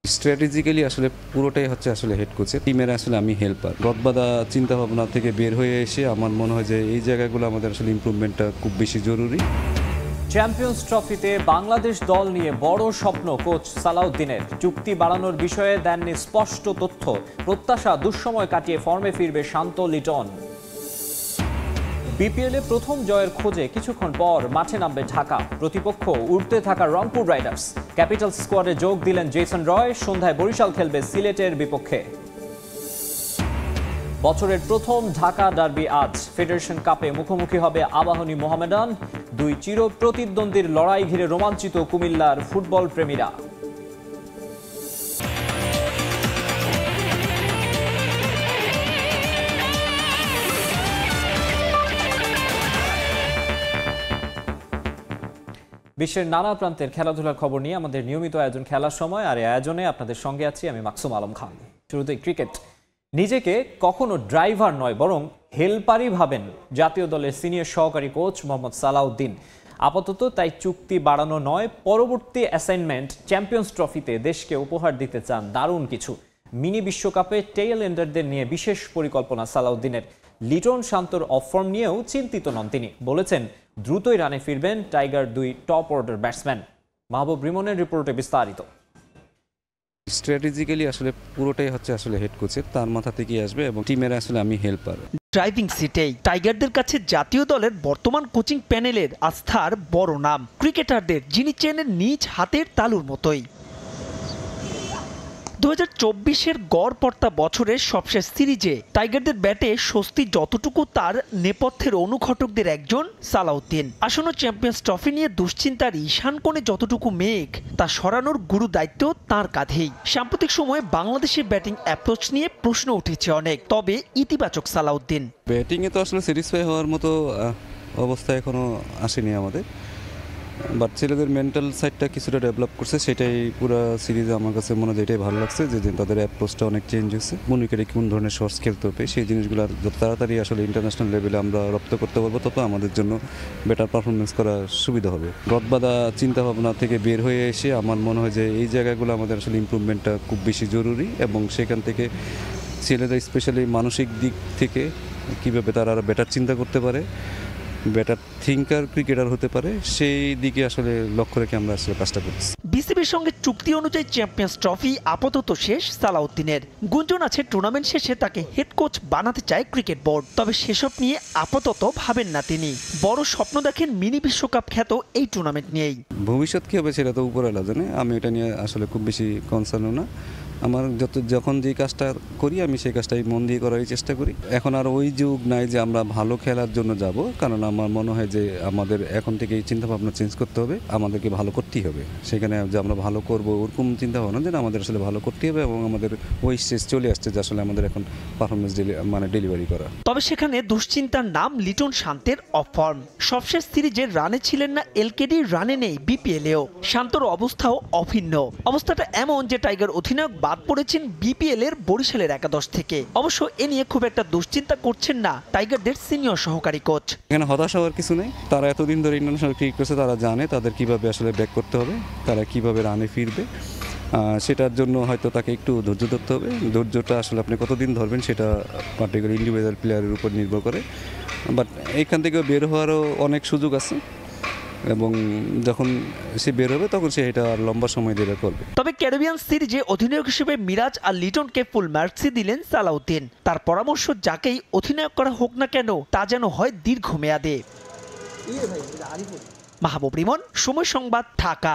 Strategically আসলে পুরোটাই হচ্ছে আসলে হেড কোচের, টিমের আসলে আমি হেল্পার। গদবাদা চিন্তা ভাবনা থেকে বের হয়ে এসে আমার মনে হয় যে এই জায়গাগুলো আমাদের আসলে ইমপ্রুভমেন্টটা খুব বেশি জরুরি। চ্যাম্পিয়ন্স ট্রফিতে বাংলাদেশ দল নিয়ে বড় স্বপ্ন কোচ সালাউদ্দিনের। চুক্তি বাড়ানোর বিষয়ে দেননি স্পষ্ট তথ্য। প্রত্যাশা দুঃসময় কাটিয়ে ফর্মে ফিরবে শান্ত লিটন। বিপিএলে প্রথম জয়ের খোঁজে কিছুক্ষণ পর মাঠে নামবে ঢাকা। প্রতিপক্ষ উঠতে থাকা রংপুর রাইডার্স। ক্যাপিটাল স্কোয়াডে যোগ দিলেন জেসন রয়। সন্ধ্যায় বরিশাল খেলবে সিলেটের বিপক্ষে। বছরের প্রথম ঢাকা ডার্বি আজ। ফেডারেশন কাপে মুখোমুখি হবে আবাহনী মোহামেডান। দুই চির প্রতিদ্বন্দ্বীর লড়াই ঘিরে রোমাঞ্চিত কুমিল্লার ফুটবল প্রেমীরা। বিশ্বের নানা প্রান্তের খেলাধুলার খবর নিয়ে আমাদের নিয়মিত আয়োজন খেলার সময়, আর এই আয়োজনে আপনাদের সঙ্গে আছি আমি মাকসুম আলম খান। শুরুতেই ক্রিকেট। নিজেকে কখনো ড্রাইভার নয় বরং হেল্পারই ভাবেন জাতীয় দলের সিনিয়র সহকারী কোচ মোহাম্মদ সালাউদ্দিন। আপাতত তাই চুক্তি বাড়ানো নয়, পরবর্তী অ্যাসাইনমেন্ট চ্যাম্পিয়ন্স ট্রফিতে দেশকে উপহার দিতে চান দারুণ কিছু। মিনি বিশ্বকাপে টেইল এন্ডারদের নিয়ে বিশেষ পরিকল্পনা সালাউদ্দিনের। লিটন শান্তর অফ ফর্ম নিয়েও চিন্তিত নন তিনি। বলেছেন দ্রুতই রানে ফিরবেন টাইগার দুই টপ অর্ডার ব্যাটসম্যান। মাহবুব রিমনের রিপোর্টে বিস্তারিত। স্ট্র্যাটেজিক্যালি আসলে পুরোটাই হচ্ছে আসলে হেড কোচের, তার মাথা থেকেই আসবে এবং টিমের আসলে আমি হেল্পার। ড্রাইভিং সিটেই টাইগারদের কাছে জাতীয় দলের বর্তমান কোচিং প্যানেলের আস্থার বড় নাম। ক্রিকেটারদের যিনি চেনেন নিজ হাতের তালুর মতোই। 2024-এর গড়পড়তা বছরের সবশেষ সিরিজে টাইগারদের ব্যাটে স্বস্তি যতটুকু তার নেপথ্যের অনুঘটকদের একজন সালাউদ্দিন। আসন্ন চ্যাম্পিয়ন্স ট্রফি নিয়ে দুশ্চিন্তার ঈশান কোণে যতটুকু মেঘ তা সরানোর গুরু দায়িত্ব তাঁর কাঁধেই। সাম্প্রতিক সময়ে বাংলাদেশের ব্যাটিং অ্যাপ্রোচ নিয়ে প্রশ্ন উঠেছে অনেক, তবে ইতিবাচক সালাউদ্দিন। ব্যাটিংয়ে তো আসলে স্যাটিসফাই হওয়ার মতো অবস্থা এখনো আসেনি আমাদের, বাট ছেলেদের মেন্টাল সাইডটা কিছুটা ডেভেলপ করছে, সেটাই পুরো সিরিজে আমার কাছে মনে হয় এটাই ভালো লাগছে যে তাদের অ্যাপ্রোচটা অনেক চেঞ্জ হয়েছে। উইকেটে কোন ধরনের শর্টস খেলতে হবে সেই জিনিসগুলো যত তাড়াতাড়ি আসলে ইন্টারন্যাশনাল লেভেলে আমরা রপ্ত করতে পারবো তত আমাদের জন্য বেটার পারফরমেন্স করা সুবিধা হবে। গদবাদা চিন্তাভাবনা থেকে বের হয়ে এসে আমার মনে হয় যে এই জায়গাগুলো আমাদের আসলে ইমপ্রুভমেন্টটা খুব বেশি জরুরি এবং সেখান থেকে ছেলেরা স্পেশালি মানসিক দিক থেকে কীভাবে তারা আরও বেটার চিন্তা করতে পারে, বেটার থিঙ্কার ক্রিকেটার হতে পারে, সেই দিকে আসলে লক্ষ্য রেখে আমরা আসলে কাজটা করছি। বিসিবির সঙ্গে চুক্তি অনুযায়ী চ্যাম্পিয়ন্স ট্রফি আপাতত শেষ সালাউদ্দিনের। গুঞ্জন আছে টুর্নামেন্ট শেষে তাকে হেড কোচ বানাতে চায় ক্রিকেট বোর্ড, তবে সেসব নিয়ে আপাতত ভাবেন না তিনি। বড় স্বপ্ন দেখেন মিনি বিশ্বকাপ খ্যাত এই টুর্নামেন্ট নিয়েই। ভবিষ্যৎ কী হবে সেটা তো উপরওয়ালা জানে, আমি এটা নিয়ে আসলে খুব বেশি কনসার্ন না। আমার যখন যে কাজটা করি আমি সেই কাজটাই মন দিয়ে করারই চেষ্টা করি। এখন আর ওই যুগ নাই যে আমরা ভালো খেলার জন্য যাব, কারণ আমার মনে হয় যে আমাদের এখন থেকে এই চিন্তাভাবনা চেঞ্জ করতে হবে, আমাদেরকে ভালো করতেই হবে। সেখানে যে আমরা ভালো করব ওরকম চিন্তাভাবনা যে আমাদের আসলে ভালো করতেই হবে এবং আমাদের ওই স্টেজ চলে আসছে যে আসলে আমাদের এখন পারফরমেন্স ডেলিভারি করা। তবে সেখানে দুশ্চিন্তার নাম লিটন শান্তের অফ ফর্ম। সবশেষ সিরিজে রানে ছিলেন না এলকেডি, রানে নেই বিপিএলেও। শান্তর অবস্থাও অভিন্ন। অবস্থাটা এমন যে টাইগার অধিনায়ক বাদ পড়েছেন বিপিএল-এর বরিশালের একাদশ থেকে। অবশ্য এ নিয়ে খুব একটা দুশ্চিন্তা করছেন না টাইগারদের সিনিয়র সহকারী কোচ। এখানে হতাশ হওয়ার কিছু নেই, তারা এতদিন ধরে ইন্টারন্যাশনাল ক্রিকেট করছে, তারা জানে তাদের কিভাবে আসলে ব্যাক করতে হবে, তারা কিভাবে রানে ফিরবে। সেটার জন্য হয়তো তাকে একটু ধৈর্য ধরতে হবে। ধৈর্যটা আসলে আপনি কতদিন ধরবেন সেটা পার্টিকুলার ইন্ডিভিজুয়াল প্লেয়ারের উপর নির্ভর করে, বাট এইখান থেকে বের হওয়ারও অনেক সুযোগ আছে এবং যখন সে বের হবে তখন সে এটা লম্বা সময় ধরে করবে। তবে ক্যারিবিয়ান সিরিজে অধিনায়ক হিসেবে মিরাজ আর লিটনকে ফুল মার্কসই দিলেন সালাউদ্দিন। তার পরামর্শ যাকেই অধিনায়ক করা হোক না কেন তা যেন হয় দীর্ঘমেয়াদে। মাহবুব রিমন, সময় সংবাদ, ঢাকা।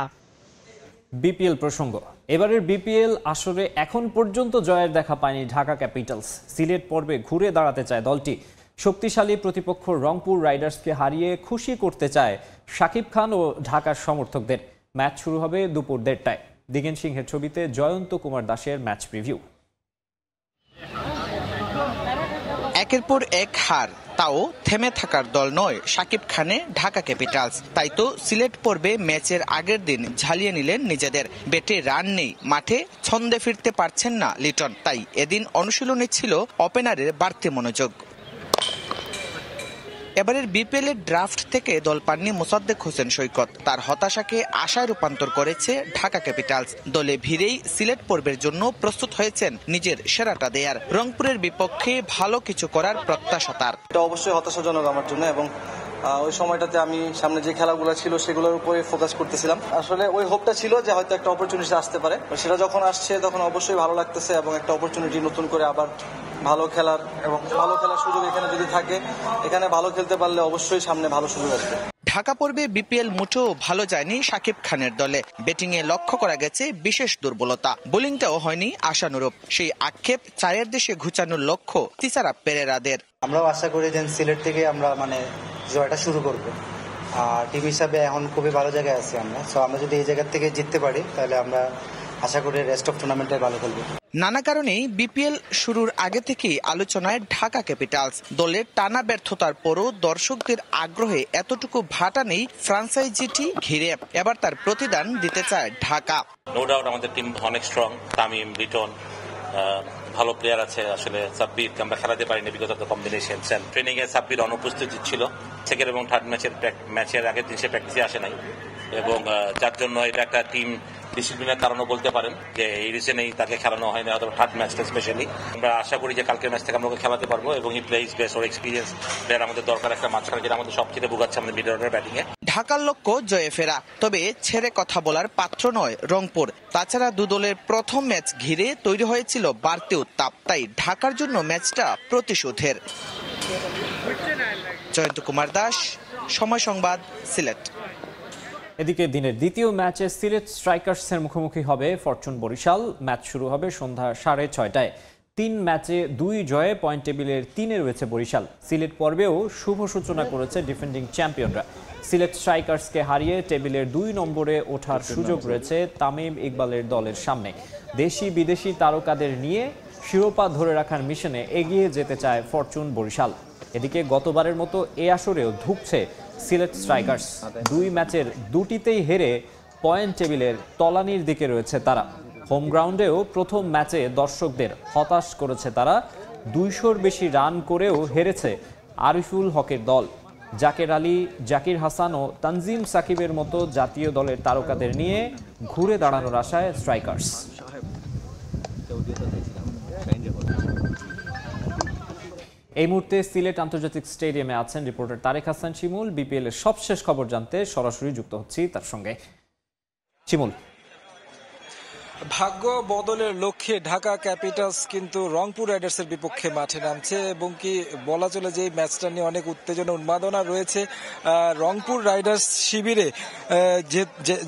বিপিএল প্রসঙ্গ। এবারের বিপিএল আসরে এখন পর্যন্ত জয়ের দেখা পায়নি ঢাকা ক্যাপিটালস। সিলেট পর্বে ঘুরে দাঁড়াতে চায় দলটি। শক্তিশালী প্রতিপক্ষ রংপুর রাইডার্সকে হারিয়ে খুশি করতে চায় শাকিব খান ও ঢাকার সমর্থকদের। ম্যাচ শুরু হবে দুপুর 1:30টায়। দিগেন সিংহের ছবিতে জয়ন্ত কুমার দাসের ম্যাচ প্রিভিউ। একের পর এক হার, তাও থেমে থাকার দল নয় শাকিব খানে ঢাকা ক্যাপিটালস। তাই তো সিলেট পর্বে ম্যাচের আগের দিন ঝালিয়ে নিলেন নিজেদের। ব্যাটে রান নেই, মাঠে ছন্দে ফিরতে পারছেন না লিটন। তাই এদিন অনুশীলনে ছিল ওপেনারের বাড়তি মনোযোগ। এবারের বিপিএল এর ড্রাফট থেকে দল পাননি মোসাদ্দেক হোসেন সৈকত। তার হতাশাকে আশায় রূপান্তর করেছে ঢাকা ক্যাপিটালস। দলে ভিড়েই সিলেট পর্বের জন্য প্রস্তুত হয়েছেন নিজের সেরাটা দেয়ার। রংপুরের বিপক্ষে ভালো কিছু করার প্রত্যাশা তার। এটা অবশ্যই হতাশাজনক আমার জন্য, এবং ওই সময়টাতে আমি সামনে যে খেলাগুলো ছিল সেগুলোর উপরে ফোকাস করতেছিলাম। আসলে ওই হোপটা ছিল যে হয়তো একটা অপরচুনিটি আসতে পারে, সেটা যখন আসছে তখন অবশ্যই ভালো লাগতেছে, এবং একটা অপরচুনিটি নতুন করে আবার ভালো খেলার এবং ভালো খেলার সুযোগ এখানে যদি থাকে, এখানে ভালো খেলতে পারলে অবশ্যই সামনে ভালো সুযোগ আসবে। ঢাকা পর্বে বিপিএল মোটেও ভালো যায়নি শাকিব খানের দলে। ব্যাটিংয়ে লক্ষ্য করা গেছে বিশেষ দুর্বলতা, বোলিংটাও হয়নি আশানুরূপ। সেই আক্ষেপ চায়ের দেশে ঘুচানোর লক্ষ্য তিসারা পেরেরাদের। আমরাও আশা করি যে সিলেট থেকে আমরা জয়টা শুরু করব। আর টিম হিসাবে এখন খুবই ভালো জায়গায় আছি আমরা। সো আমরা যদি এই জায়গা থেকে জিততে পারি তাহলে আমরা আশা করি রেস্ট অফ টুর্নামেন্টে ভালো খেলবো। নানা কারণেই বিপিএল শুরুর আগে থেকেই আলোচনায় ঢাকা ক্যাপিটালস। দলের টানা ব্যর্থতার পরও দর্শকদের আগ্রহে এতটুকু ভাটা নেই ফ্রাঞ্চাইজিটি ঘিরে। এবার তার প্রতিদান দিতে চায় ঢাকা। নো ডাউট আমাদের টিম অনেক স্ট্রং। তামিম, লিটন, ভালো প্লেয়ার আছে। আসলে সাব্বির আমরা খেলাতে পারিনি because of the combination. Training এ সাব্বির অনুপস্থিত ছিল। সেকেন্ড এবং থার্ড ম্যাচের আগের দিন সে প্র্যাকটিসে আসে নাই, এবং যার জন্য এটা একটা টিম ডিসিপ্লিনের কারণও বলতে পারেন যে এই রিজনেই তাকে খেলানো হয়নি, হয়তো থার্ড ম্যাচটা স্পেশালি। আমরা আশা করি যে কালকের ম্যাচ থেকে আমরা ওকে খেলাতে পারবো, এবং ই প্লেইজ বেস্ট ওর এক্সপিরিয়েন্স প্লেয়ার আমাদের দরকার একটা মাঝখানে, যেটা আমাদের সবচেয়ে ভোগাচ্ছে আমাদের মিডল অর্ডার ব্যাটিংয়ে। ঢাকার লক্ষ্য জয়ে ফেরা, তবে ছেড়ে কথা বলার পাত্র নয় রংপুর। তাছাড়া দু দলের প্রথম ম্যাচ ঘিরে তৈরি হয়েছিল বাড়তি উত্তাপ, তাই ঢাকার জন্য ম্যাচটা প্রতিশোধের। জয়ন্ত কুমার দাস, সময় সংবাদ, সিলেট। এদিকে দিনের দ্বিতীয় ম্যাচে সিলেট স্ট্রাইকার্সের মুখোমুখি হবে ফরচুন বরিশাল। ম্যাচ শুরু হবে সন্ধ্যা 6:30টায়। 3 ম্যাচে 2 জয়ে পয়েন্ট টেবিলের 3-এ রয়েছে বরিশাল। সিলেট পর্বেও শুভ সূচনা করেছে ডিফেন্ডিং চ্যাম্পিয়নরা। সিলেট স্ট্রাইকার্সকে হারিয়ে টেবিলের 2 নম্বরে ওঠার সুযোগ রয়েছে তামিম ইকবালের দলের সামনে। দেশি বিদেশি তারকাদের নিয়ে শিরোপা ধরে রাখার মিশনে এগিয়ে যেতে চায় ফরচুন বরিশাল। এদিকে গতবারের মতো এ আসরেও ধুঁকছে সিলেট স্ট্রাইকার্স। 2 ম্যাচের 2টিতেই হেরে পয়েন্ট টেবিলের তলানির দিকে রয়েছে তারা। হোম গ্রাউন্ডেও প্রথম ম্যাচে দর্শকদের হতাশ করেছে তারা। 200-র বেশি রান করেও হেরেছে আরিফুল হকের দল। জাকের আলী, জাকির হাসান ও তানজিম সাকিবের মতো জাতীয় দলের তারকাদের নিয়ে ঘুরে দাঁড়ানোর আশায় স্ট্রাইকার্স। এই মুহূর্তে সিলেট আন্তর্জাতিক স্টেডিয়ামে আছেন রিপোর্টার তারেক হাসান শিমুল। বিপিএল এর সবশেষ খবর জানতে সরাসরি যুক্ত হচ্ছি তার সঙ্গে। শিমুল, ভাগ্য বদলের লক্ষ্যে ঢাকা ক্যাপিটালস কিন্তু রংপুর রাইডার্সের বিপক্ষে মাঠে নামছে, এবং কি বলা চলে যে এই ম্যাচটা নিয়ে অনেক উত্তেজনা উন্মাদনা রয়েছে রংপুর রাইডার্স শিবিরে।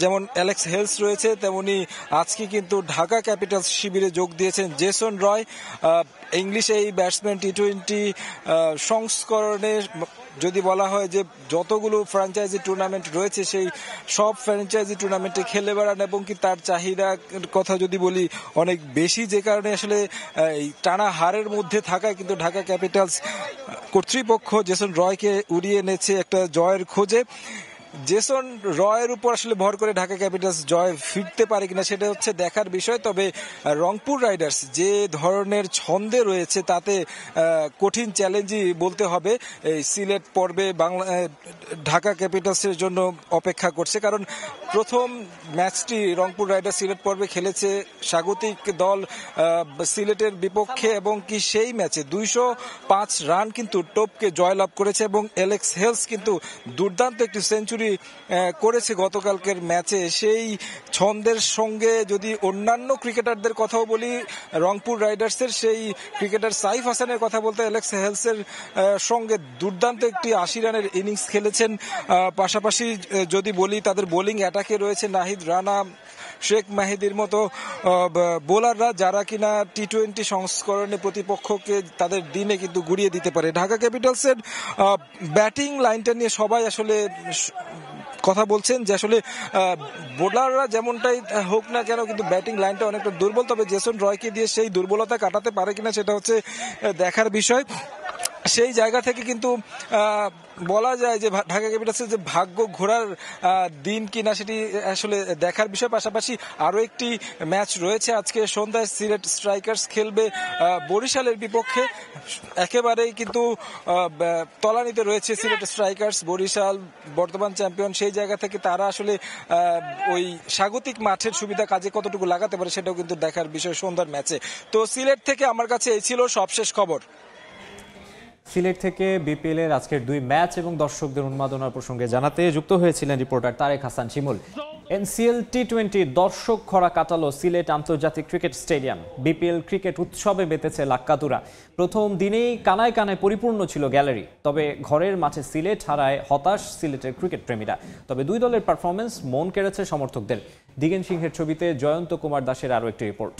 যেমন অ্যালেক্স হেলস রয়েছে, তেমনি আজকে কিন্তু ঢাকা ক্যাপিটালস শিবিরে যোগ দিয়েছেন জেসন রয়। ইংলিশে এই ব্যাটসম্যান টি-20 সংস্করণে যদি বলা হয় যে যতগুলো ফ্র্যাঞ্চাইজি টুর্নামেন্ট রয়েছে সেই সব ফ্র্যাঞ্চাইজি টুর্নামেন্টে খেলে বেড়ান, এবং কি তার চাহিদা কথা যদি বলি অনেক বেশি, যে কারণে আসলে টানা হারের মধ্যে থাকায় কিন্তু ঢাকা ক্যাপিটালস কর্তৃপক্ষ জেসন রয়কে উড়িয়ে এনেছে একটা জয়ের খোঁজে। জেসন রয়ের উপর আসলে ভর করে ঢাকা ক্যাপিটালস জয় ফিরতে পারে কিনা সেটা হচ্ছে দেখার বিষয়। তবে রংপুর রাইডার্স যে ধরনের ছন্দে রয়েছে তাতে কঠিন চ্যালেঞ্জই বলতে হবে। এই সিলেট পর্বে ঢাকা ক্যাপিটালসের জন্য অপেক্ষা করছে, কারণ প্রথম ম্যাচটি রংপুর রাইডার্স সিলেট পর্বে খেলেছে স্বাগতিক দল সিলেটের বিপক্ষে, এবং কি সেই ম্যাচে 205 রান কিন্তু টপকে জয়লাভ করেছে, এবং অ্যালেক্স হেলস কিন্তু দুর্দান্ত একটি সেঞ্চুরি করেছে গতকালকের ম্যাচে। সেই ছন্দের সঙ্গে যদি অন্যান্য ক্রিকেটারদের কথাও বলি রংপুর রাইডার্সের, সেই ক্রিকেটার সাইফ হাসানের কথা বলতে অ্যালেক্স হেলসের সঙ্গে দুর্দান্ত একটি 80 রানের ইনিংস খেলেছেন। পাশাপাশি যদি বলি তাদের বোলিং অ্যাটাকে রয়েছে নাহিদ রানা, শেখ মাহিদির মতো বোলাররা, যারা কিনা টি-20 সংস্করণে প্রতিপক্ষকে তাদের দিনে কিন্তু গুড়িয়ে দিতে পারে। ঢাকা ক্যাপিটালসের ব্যাটিং লাইনটা নিয়ে সবাই আসলে কথা বলছেন যে আসলে বোলাররা যেমনটাই হোক না কেন কিন্তু ব্যাটিং লাইনটা অনেকটা দুর্বল। তবে জেসন রয়কে দিয়ে সেই দুর্বলতা কাটাতে পারে কিনা সেটা হচ্ছে দেখার বিষয়। সেই জায়গা থেকে কিন্তু বলা যায় যে ঢাকা ক্যাপিটালসের যে ভাগ্য ঘোরার দিন কিনা সেটি আসলে দেখার বিষয়। পাশাপাশি আরও একটি ম্যাচ রয়েছে আজকে সন্ধ্যায়। সিলেট স্ট্রাইকার্স খেলবে বরিশালের বিপক্ষে। একেবারেই কিন্তু তলানিতে রয়েছে সিলেট স্ট্রাইকার্স। বরিশাল বর্তমান চ্যাম্পিয়ন, সেই জায়গা থেকে তারা আসলে ওই স্বাগতিক মাঠের সুবিধা কাজে কতটুকু লাগাতে পারে সেটাও কিন্তু দেখার বিষয় সন্ধ্যার ম্যাচে। তো সিলেট থেকে আমার কাছে এই ছিল সবশেষ খবর। সিলেট থেকে বিপিএল এর আজকের 2 ম্যাচ এবং দর্শকদের উন্মাদনার প্রসঙ্গে জানাতে যুক্ত হয়েছিলেন রিপোর্টার তারেক হাসান শিমুল। এনসিএল টি20 দর্শক খরা কাটালো সিলেট আন্তর্জাতিক ক্রিকেট স্টেডিয়াম। বিপিএল ক্রিকেট উৎসবে মেতেছে লাক্কাতুরা। প্রথম দিনেই কানায় কানায় পরিপূর্ণ ছিল গ্যালারি। তবে ঘরের মাঠে সিলেট হারায় হতাশ সিলেটের ক্রিকেট প্রেমীরা। তবে দুই দলের পারফরমেন্স মন কেড়েছে সমর্থকদের। দিগেন সিংহের ছবিতে জয়ন্ত কুমার দাসের আরও একটি রিপোর্ট।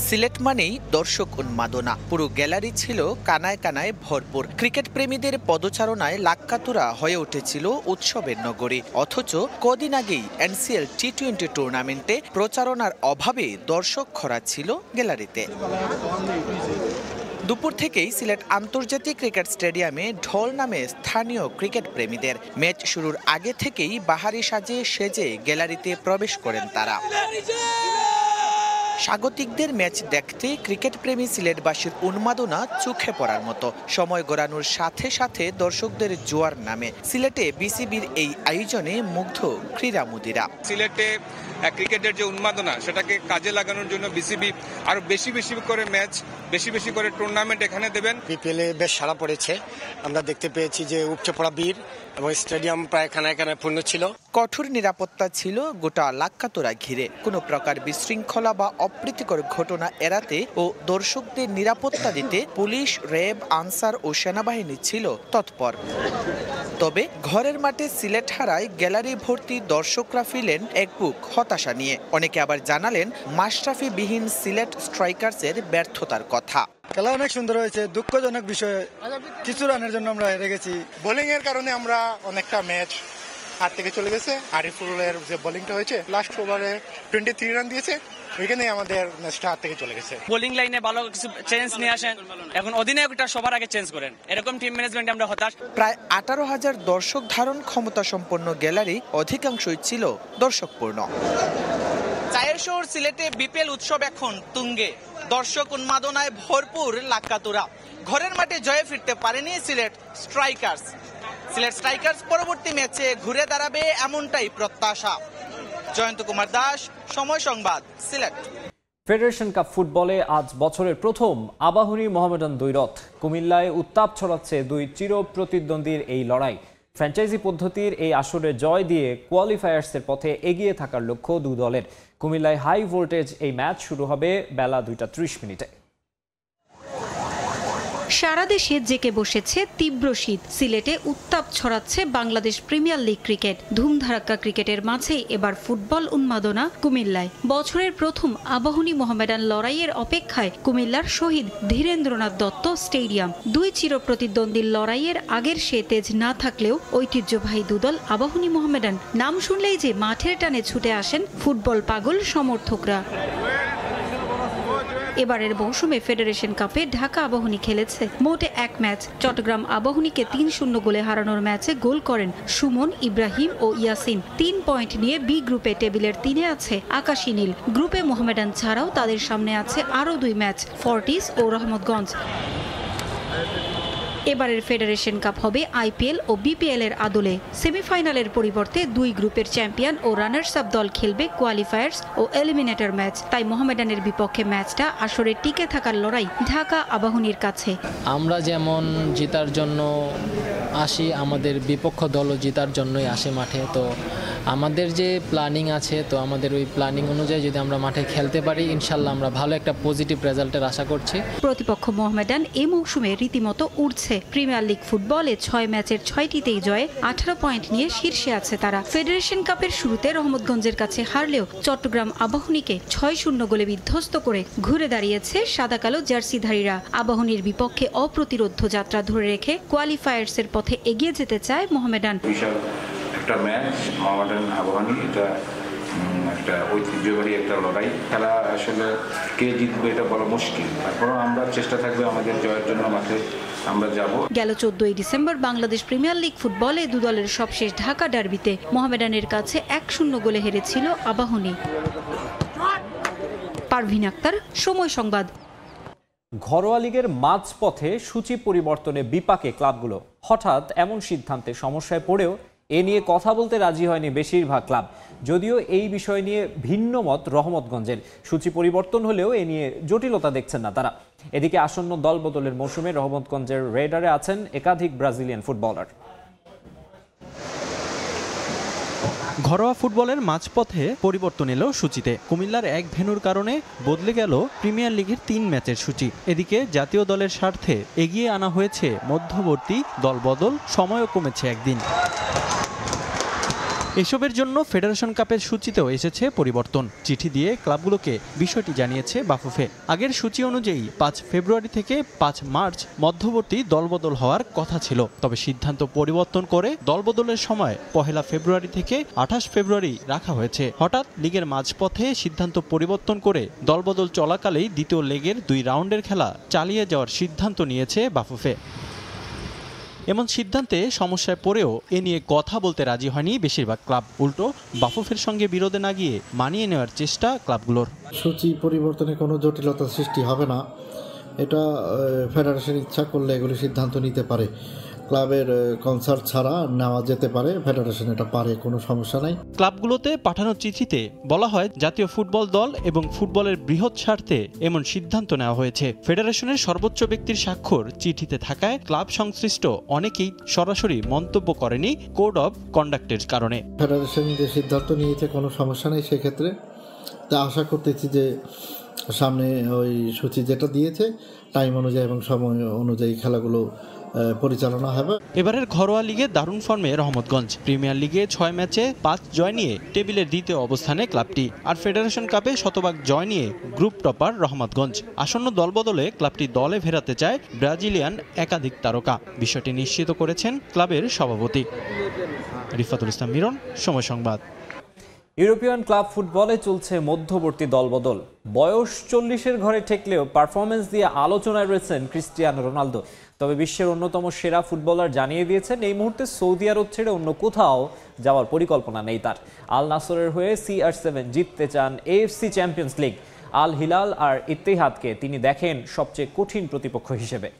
সিলেট মানেই দর্শক উন্মাদনা, পুরো গ্যালারি ছিল কানায় কানায় ভরপুর। ক্রিকেট প্রেমীদের পদচারণায় লাক্কাতুরা হয়ে উঠেছিল উৎসবের নগরী। অথচ কদিন আগেই এনসিএল টি20 টুর্নামেন্টে প্রচারণার অভাবে দর্শক খরা ছিল গ্যালারিতে। দুপুর থেকেই সিলেট আন্তর্জাতিক ক্রিকেট স্টেডিয়ামে ঢল নামে স্থানীয় ক্রিকেট প্রেমীদের। ম্যাচ শুরুর আগে থেকেই বাহারি সাজে সেজে গ্যালারিতে প্রবেশ করেন তারা। স্বাগতিকদের ম্যাচ দেখতে ক্রিকেট প্রেমী সিলেটবাসীর উন্মাদনা চোখে পড়ার মতো। সময় গড়ানোর সাথে সাথে দর্শকদের জোয়ার নামে। সিলেটে বিসিবির এই আয়োজনে মুগ্ধ ক্রীড়ামোদীরা। সিলেটে ক্রিকেটের যে উন্মাদনা সেটাকে কাজে লাগানোর জন্য বিসিবি আরো বেশি করে ম্যাচ, বেশি করে টুর্নামেন্ট এখানে দেবেন। বিপিএলে বেশ সাড়া পড়েছে। আমরা দেখতে পেয়েছি যে উপচে পড়া ভিড় এবং স্টেডিয়াম প্রায় কানায় কানায় পূর্ণ ছিল। কঠোর নিরাপত্তা ছিল গোটা লাক্কাতুরা ঘিরে। কোনো প্রকার বিশৃঙ্খলা বা অপ্রীতিকর ঘটনা এড়াতে ও দর্শকদের নিরাপত্তা দিতে পুলিশ, র্যাব, আনসার ও সেনাবাহিনী ছিল তৎপর। তবে ঘরের মাঠে সিলেট হারায় গ্যালারি ভর্তি দর্শকরা ফিরলেন এক বুক হতাশা নিয়ে। অনেকে আবার জানালেন মাশরাফি বিহীন সিলেট স্ট্রাইকার্সের ব্যর্থতার কথা। খেলা অনেক সুন্দর হয়েছে, দুঃখজনক বিষয় কিছু রানের জন্য আমরা হেরে গেছি। বোলিং এর কারণে আমরা অনেকটা ম্যাচ হাত থেকে চলে গেছে। আরিফুলের যে বোলিংটা হয়েছে লাস্ট ওভারে 23 রান দিয়েছে, ওইখানে আমাদের ম্যাচটা হাত থেকে চলে গেছে। বোলিং লাইনে ভালো কিছু চেঞ্জ নিয়ে আসেন, এখন অধিনায়কটা সবার আগে চেঞ্জ করেন। এরকম টিম ম্যানেজমেন্ট আমরা হতাশ। প্রায় 18,000 দর্শক ধারণ ক্ষমতা সম্পন্ন গ্যালারি অধিকাংশই ছিল দর্শকপূর্ণ। চায়ের শহর সিলেটে বিপিএল উৎসব এখন তুঙ্গে। দর্শক উন্মাদনায় ভরপুর লাক্কাতুরা। ঘরের মাঠে জয়ে ফিরতে পারেনি সিলেট স্ট্রাইকার্স। সিলেট স্ট্রাইকার্স পরবর্তী ম্যাচে ঘুরে দাঁড়াবে এমনটাই প্রত্যাশা। জয়ন্ত কুমার দাস, সময় সংবাদ, সিলেট। ফেডারেশন কাপ ফুটবলে আজ বছরের প্রথম আবাহনী মোহামেডান দ্বৈরথ। কুমিল্লায় উত্তাপ ছড়াচ্ছে দুই চির প্রতিদ্বন্দ্বীর এই লড়াই। ফ্র্যাঞ্চাইজি পদ্ধতির এই আসরে জয় দিয়ে কোয়ালিফায়ার্সের পথে এগিয়ে থাকার লক্ষ্য দু দলের। কুমিল্লায় হাই ভোল্টেজ এই ম্যাচ শুরু হবে বেলা 2:30। সারা দেশে জেকে বসেছে তীব্র শীত। সিলেটে উত্তাপ ছড়াচ্ছে বাংলাদেশ প্রিমিয়ার লিগ ক্রিকেট। ধুমধারাক্কা ক্রিকেটের মাঝেই এবার ফুটবল উন্মাদনা কুমিল্লায়। বছরের প্রথম আবাহনী মোহামেডান লড়াইয়ের অপেক্ষায় কুমিল্লার শহীদ ধীরেন্দ্রনাথ দত্ত স্টেডিয়াম। দুই চির প্রতিদ্বন্দ্বীর লড়াইয়ের আগের সে তেজ না থাকলেও ঐতিহ্যবাহী দুদল আবাহনী মোহামেডান নাম শুনলেই যে মাঠের টানে ছুটে আসেন ফুটবল পাগল সমর্থকরা। এবারের মৌসুমে ফেডারেশন কাপে ঢাকা আবাহনী খেলেছে মোটে 1 ম্যাচ। চট্টগ্রাম আবাহনীকে 3-0 গোলে হারানোর ম্যাচে গোল করেন সুমন, ইব্রাহিম ও ইয়াসিন। 3 পয়েন্ট নিয়ে বি গ্রুপে টেবিলের 3-এ আছে আকাশী নীল। গ্রুপে মোহামেডান ছাড়াও তাদের সামনে আছে আরও 2 ম্যাচ, ফর্টিস ও রহমতগঞ্জ। এবারের ফেডারেশন কাপ হবে আইপিএল ও বিপিএল এর আদলে। সেমিফাইনালের পরিবর্তে 2 গ্রুপের চ্যাম্পিয়ন ও রানার্স আপ দল খেলবে কোয়ালিফায়ার্স ও এলিমিনেটর ম্যাচ। তাই মোহামেডানের বিপক্ষে ম্যাচটা আসরে টিকে থাকার লড়াই ঢাকা আবাহনীর কাছে। আমরা যেমন জেতার জন্য আসি, আমাদের বিপক্ষ দলও জেতার জন্যই আসে মাঠে। তো আমাদের যে প্ল্যানিং আছে, তো আমাদের ওই প্ল্যানিং অনুযায়ী যদি আমরা মাঠে খেলতে পারি, ইনশাল্লাহ আমরা ভালো একটা পজিটিভ রেজাল্টের আশা করছি। প্রতিপক্ষ মোহামেডান এই মৌসুমে রীতিমতো উঠছে। প্রিমিয়ার লিগ ফুটবলে 6 ম্যাচের 6টিতেই জয়ে 18 পয়েন্ট নিয়ে শীর্ষে আছে তারা। ফেডারেশন কাপের শুরুতে রহমতগঞ্জের কাছে হারলেও চট্টগ্রাম আবাহনীকে 6-0 গোলে বিধ্বস্ত করে ঘুরে দাঁড়িয়েছে সাদা কালো জার্সিধারীরা। আবাহনীর বিপক্ষে অপ্রতিরোধ যাত্রা ধরে রেখে কোয়ালিফায়ার্সের পথে এগিয়ে যেতে চায় মোহামেডান। একটা ম্যাচ মোহামেডান আবাহনী, এটা একটা ঐতিহ্যবাহী একটা লড়াই। খেলা আসলে কে জিতবে এটা বলা মুশকিল, তারপরেও আমরা চেষ্টা থাকবে আমাদের জয়ের জন্য মাঠে আমরা যাব। গেল 14 ডিসেম্বর বাংলাদেশ প্রিমিয়ার লিগ ফুটবলে দু দলের সবশেষ ঢাকা ডার্বিতে মোহামেডানের কাছে 1-0 গোলে হেরেছিল আবাহনী। পারভিন আক্তার, সময় সংবাদ। ঘরোয়া লিগের মাঝপথে সূচি পরিবর্তনে বিপাকে ক্লাবগুলো। হঠাৎ এমন সিদ্ধান্তে সমস্যায় পড়েও এ নিয়ে কথা বলতে রাজি হয়নি বেশিরভাগ ক্লাব। যদিও এই বিষয় নিয়ে ভিন্ন মত রহমতগঞ্জের। সূচি পরিবর্তন হলেও এ নিয়ে জটিলতা দেখছেন না তারা। এদিকে আসন্ন দলবদলের মৌসুমে রহমতগঞ্জের রেডারে আছেন একাধিক ব্রাজিলিয়ান ফুটবলার। ঘরোয়া ফুটবলের মাঝপথে পরিবর্তন এলো সূচিতে। কুমিল্লার এক ভেন্যুর কারণে বদলে গেল প্রিমিয়ার লিগের 3 ম্যাচের সূচি। এদিকে জাতীয় দলের স্বার্থে এগিয়ে আনা হয়েছে মধ্যবর্তী দলবদল, সময়ও কমেছে একদিন। এসবের জন্য ফেডারেশন কাপের সূচিতেও এসেছে পরিবর্তন। চিঠি দিয়ে ক্লাবগুলোকে বিষয়টি জানিয়েছে বাফুফে। আগের সূচি অনুযায়ী 5 ফেব্রুয়ারি থেকে 5 মার্চ মধ্যবর্তী দলবদল হওয়ার কথা ছিল, তবে সিদ্ধান্ত পরিবর্তন করে দলবদলের সময় 1 ফেব্রুয়ারি থেকে 28 ফেব্রুয়ারি রাখা হয়েছে। হঠাৎ লিগের মাঝপথে সিদ্ধান্ত পরিবর্তন করে দলবদল চলাকালেই দ্বিতীয় লেগের 2 রাউন্ডের খেলা চালিয়ে যাওয়ার সিদ্ধান্ত নিয়েছে বাফুফে। এমন সিদ্ধান্তে সমস্যায় পড়েও এ নিয়ে কথা বলতে রাজি হয়নি বেশিরভাগ ক্লাব। উল্টো বাফুফের সঙ্গে বিরোধে না গিয়ে মানিয়ে নেওয়ার চেষ্টা ক্লাবগুলোর। সূচি পরিবর্তনে কোনো জটিলতা সৃষ্টি হবে না, এটা ফেডারেশন ইচ্ছা করলে এগুলি সিদ্ধান্ত নিতে পারে। ক্লাবের কনসার্ট ছাড়া নেওয়া যেতে পারে, ফেডারেশন এটা পারে, কোনো সমস্যা নাই। ক্লাবগুলোতে পাঠানো চিঠিতে বলা হয় জাতীয় ফুটবল দল এবং ফুটবলের বৃহৎ স্বার্থে এমন সিদ্ধান্ত নেওয়া হয়েছে। ফেডারেশনের সর্বোচ্চ ব্যক্তির স্বাক্ষর চিঠিতে থাকায় ক্লাব সংশ্লিষ্ট অনেকেই সরাসরি মন্তব্য করেনি কোড অব কন্ডাক্টের কারণে। ফেডারেশন যে সিদ্ধান্ত নিয়েছে কোনো সমস্যা নেই সেক্ষেত্রে। তা আশা করতেছি যে সামনে ওই সূচি যেটা দিয়েছে টাইম অনুযায়ী এবং সময় অনুযায়ী খেলাগুলো পরিচালনা হবে। এবারের ঘরোয়া লিগে দারুণ ফর্মে রহমতগঞ্জ। প্রিমিয়ার লিগে 6 ম্যাচে 5 জয় নিয়ে টেবিলের দ্বিতীয় অবস্থানে ক্লাবটি। আর ফেডারেশন কাপে শতভাগ জয় নিয়ে গ্রুপ টপার রহমতগঞ্জ। আসন্ন দলবদলে ক্লাবটি দলে ফেরাতে চায় ব্রাজিলিয়ান একাধিক তারকা। বিষয়টি নিশ্চিত করেছেন ক্লাবের সভাপতি। রিফাতুল ইসলাম মিরন, সময় সংবাদ। ইউরোপিয়ান ক্লাব ফুটবলে চলছে মধ্যবর্তী দলবদল। বয়স 40-এর ঘরে ঠেকলেও পারফরমেন্স দিয়ে আলোচনায় রয়েছেন ক্রিস্টিয়ানো রোনালদো। তবে বিশ্বের অন্যতম সেরা ফুটবলার জানিয়ে দিয়েছেন এই মুহূর্তে সৌদি আরব ছেড়ে অন্য কোথাও যাওয়ার পরিকল্পনা নেই তার। আল নাসরের হয়ে CR7 জিততে চান AFC champions league. Al Hilal আর ইত্তেহাদকে তিনি দেখেন সবচেয়ে কঠিন প্রতিপক্ষ হিসেবে।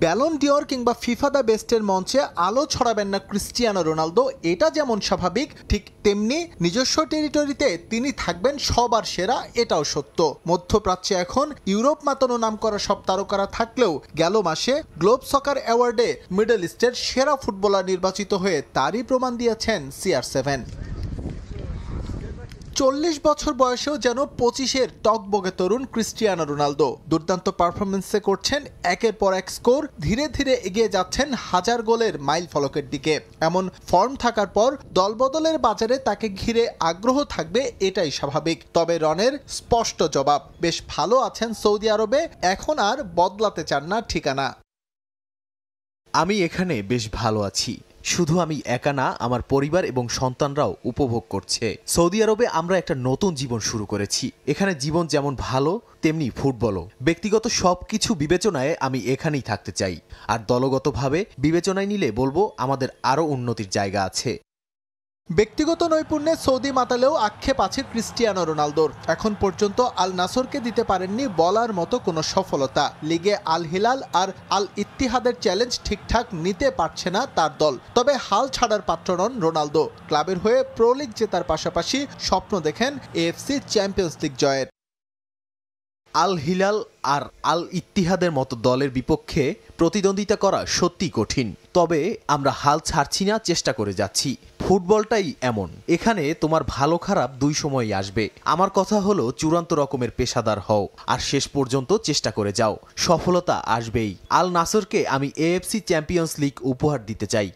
ব্যালন ডিওর কিংবা ফিফা দ্য বেস্টের মঞ্চে আলো ছড়াবেন না ক্রিস্টিয়ানো রোনালদো, এটা যেমন স্বাভাবিক, ঠিক তেমনি নিজস্ব টেরিটরিতে তিনি থাকবেন সবার সেরা, এটাও সত্য। মধ্যপ্রাচ্যে এখন ইউরোপ মাতানো নাম করা সব তারকারা থাকলেও গেল মাসে গ্লোব সকার অ্যাওয়ার্ডে মিডল ইস্টের সেরা ফুটবলার নির্বাচিত হয়ে তারই প্রমাণ দিয়েছেন CR7। 40 বছর বয়সেও যেন 25-এর টকবগে তরুণ ক্রিস্টিয়ানো রোনালদো দুর্দান্ত পারফরমেন্সে করছেন একের পর এক স্কোর, ধীরে ধীরে এগিয়ে যাচ্ছেন 1000 গোলের মাইল ফলকের দিকে। এমন ফর্ম থাকার পর দলবদলের বাজারে তাকে ঘিরে আগ্রহ থাকবে, এটাই স্বাভাবিক। তবে রনের স্পষ্ট জবাব, বেশ ভালো আছেন সৌদি আরবে, এখন আর বদলাতে চান না ঠিকানা। আমি এখানে বেশ ভালো আছি, শুধু আমি একা না, আমার পরিবার এবং সন্তানরাও উপভোগ করছে। সৌদি আরবে আমরা একটা নতুন জীবন শুরু করেছি। এখানে জীবন যেমন ভালো তেমনি ফুটবলও। ব্যক্তিগত সবকিছু বিবেচনায় আমি এখানেই থাকতে চাই, আর দলগতভাবে বিবেচনায় নিলে বলবো আমাদের আরও উন্নতির জায়গা আছে। ব্যক্তিগত নৈপুণ্যে সৌদি মাতালেও আক্ষেপ আছে ক্রিস্টিয়ানো রোনালদোর। এখন পর্যন্ত আল নাসরকে দিতে পারেননি বলার মতো কোনো সফলতা। লিগে আল হিলাল আর আল ইত্তিহাদের চ্যালেঞ্জ ঠিকঠাক নিতে পারছে না তার দল। তবে হাল ছাড়ার পাত্র নন রোনালদো। ক্লাবের হয়ে প্রো লিগ জেতার পাশাপাশি স্বপ্ন দেখেন AFC চ্যাম্পিয়ন্স লিগ জয়ের। আল হিলাল আর আল ইত্তিহাদের মতো দলের বিপক্ষে প্রতিদ্বন্দ্বিতা করা সত্যি কঠিন, তবে আমরা হাল ছাড়ছি না, চেষ্টা করে যাচ্ছি। ফুটবলটাই এমন, এখানে তোমার ভালো খারাপ দুই সময়ই আসবে। আমার কথা হলো চূড়ান্ত রকমের পেশাদার হও আর শেষ পর্যন্ত চেষ্টা করে যাও, সফলতা আসবেই। আল নাসরকে আমি AFC চ্যাম্পিয়ন্স লিগ উপহার দিতে চাই।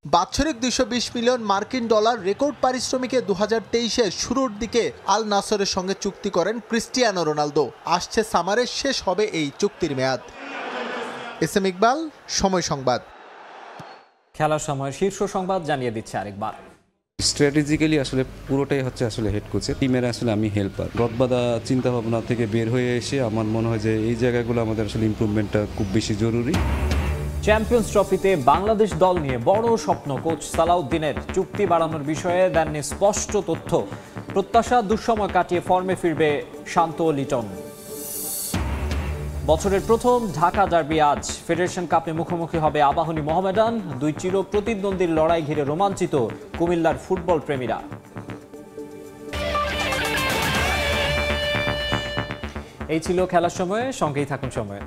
বাৎসরিক 220 মিলিয়ন মার্কিন ডলার রেকর্ড পারিশ্রমিকে 2023-এর শুরুর দিকে আল নাসরের সঙ্গে চুক্তি করেন ক্রিস্টিয়ানো রোনালদো। আসছে সামারে শেষ হবে এই চুক্তির মেয়াদ। SM ইকবাল, সময় সংবাদ। খেলার সময় শীর্ষ সংবাদ জানিয়ে দিচ্ছে আরেকবার। স্ট্র্যাটেজিক্যালি আসলে পুরোটাই হচ্ছে আসলে হেড কোচের, টিমের আসলে আমি হেল্পার। রদবাদা চিন্তা ভাবনা থেকে বের হয়ে এসে আমার মনে হয় যে এই জায়গাগুলো আমাদের আসলে ইমপ্রুভমেন্টটা খুব বেশি জরুরি। চ্যাম্পিয়ন্স ট্রফিতে বাংলাদেশ দল নিয়ে বড় স্বপ্ন কোচ সালাউদ্দিনের। চুক্তি বাড়ানোর বিষয়ে দেননি স্পষ্ট তথ্য। প্রত্যাশা দুঃসময় কাটিয়ে ফর্মে ফিরবে শান্ত লিটন। বছরের প্রথম ঢাকা ডার্বি আজ। ফেডারেশন কাপে মুখোমুখি হবে আবাহনী মোহামেডান। দুই চির প্রতিদ্বন্দ্বীর লড়াই ঘিরে রোমাঞ্চিত কুমিল্লার ফুটবল প্রেমীরা। এই ছিল খেলার সময়ে, সঙ্গেই থাকুন সময়ের।